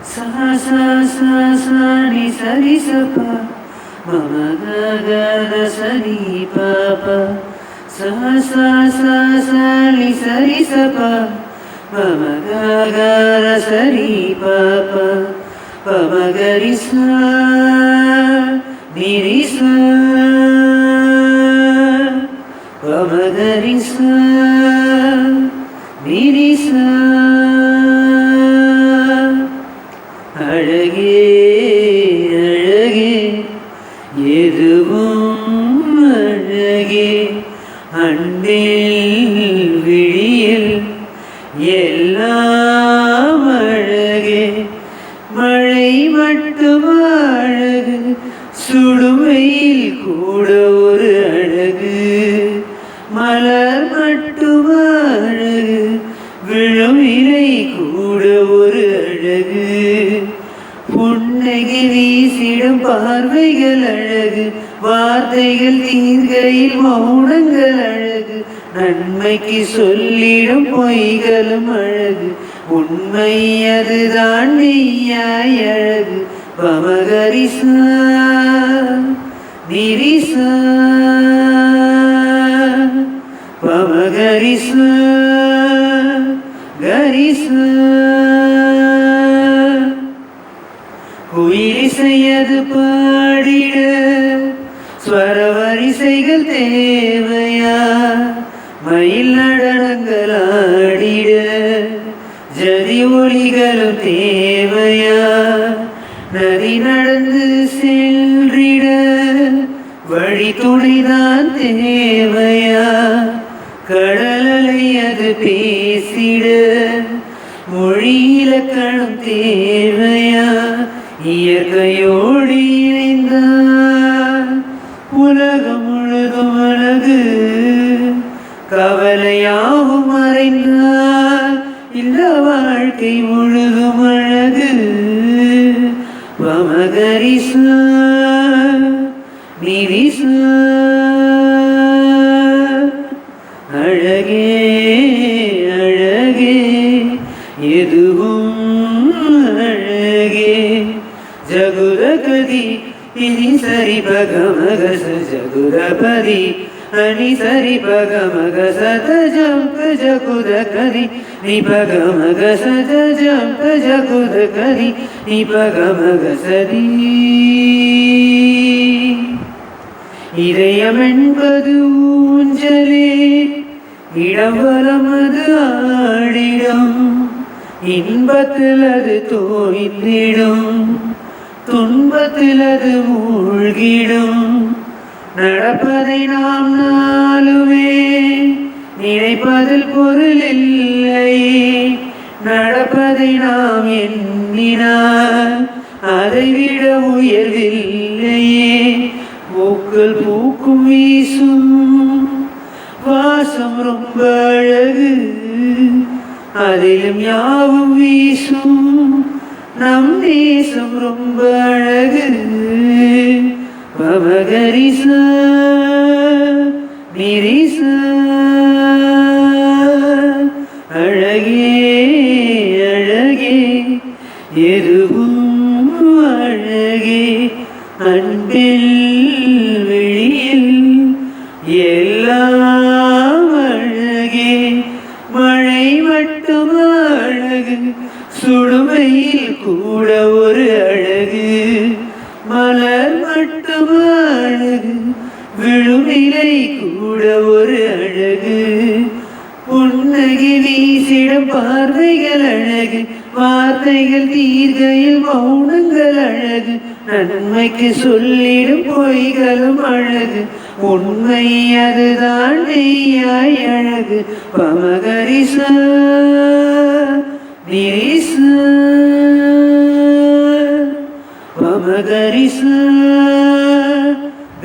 sa sa sa sa ni sa ri sa pa ma ma ga ga da sa ni pa pa sa sa sa sa ni sa ri sa pa ma ma ga ga da sa ri pa pa pa ma ga ri sa ni ri sa pa ma ga ri sa ni ri sa. அழகே அழகே எதுவும் அழகே அன்பில் விழியில் எல்லாம் அழகே மழை மட்டும் அழகு சுடுமையில் கூட ஒரு அழகு மலர் மட்டும் அழகு விழும் இலை கூட ஒரு அழகு புன்னகை வீசிடும் பார்வைகள் அழகு வார்த்தைகள் தீர்கையில் மௌனங்கள் அழகு நன்மைக்கு சொல்லிடும் பொய்களும் அழகு உண்மை அதுதான் மெய்யாய் அழகு பமகரிசா நிரிசா பமகரிசா கரிசா. குயிலிசையது பாடிட ஸ்வர வரிசைகள் தேவையா மயில் நடனங்கள் ஆடிட ஜதி ஒளிகளும் தேவையா நதி நடந்து சென்றிட வழி துணைதான் தேவையா கடலலை அது பேசிட மொழி இலக்கணம் தேவையா இயற்கையோடு இணைந்தால் உலகம் முழுதும் அழகு கவலையாவும் மறைந்தால் இல்ல வாழ்க்கை முழுதும் அழகு பமகரிசா நிரிசா அழகே அழகே எதுவும் அழகே ஜகுரகதி இனி சரி பகமக ஜகுரபதி அனி சரி பகமக சத ஜம்ப ஜகுரகதி நி பகமக சத ஜம்ப ஜகுரகதி நி பகமக சதி. இதயம் என்பது ஊஞ்சலே இடம் வலமது ஆடிடும் இன்பத்தில் அது தோய்ந்திடும் துன்பத்தில் அது மூழ்கிடும் நடப்பதை நாம் நாளுமே நினைப்பதில் பொருள் இல்லையே நடப்பதை நாம் எண்ணினால் அதைவிட உயர்வில்லையே பூக்கள் பூக்கும் வீசும் வாசம் ரொம்ப அழகு அதிலும் யாவும் வீசும் நம் தேசம் ரொம்ப அழகு பமகரிசா நிரிசா அழகே அழகே எதுவும் அழகே அன்பில் விழியில் எல்லாம் அழகே மழை மட்டும் அழகு சுடுமையில் கூட ஒரு அழகு மலர் மட்டும் அழகு விழுமிலை கூட ஒரு அழகு புன்னகை வீசிடும் பார்வைகள் அழகு வார்த்தைகள் தீர்கையில் மௌனங்கள் அழகு நன்மைக்கு சொல்லிடும் பொய்களும் அழகு உண்மை அதுதான் மெய்யாய் அழகு பமகரிசா நிரிசா பமகரிசா.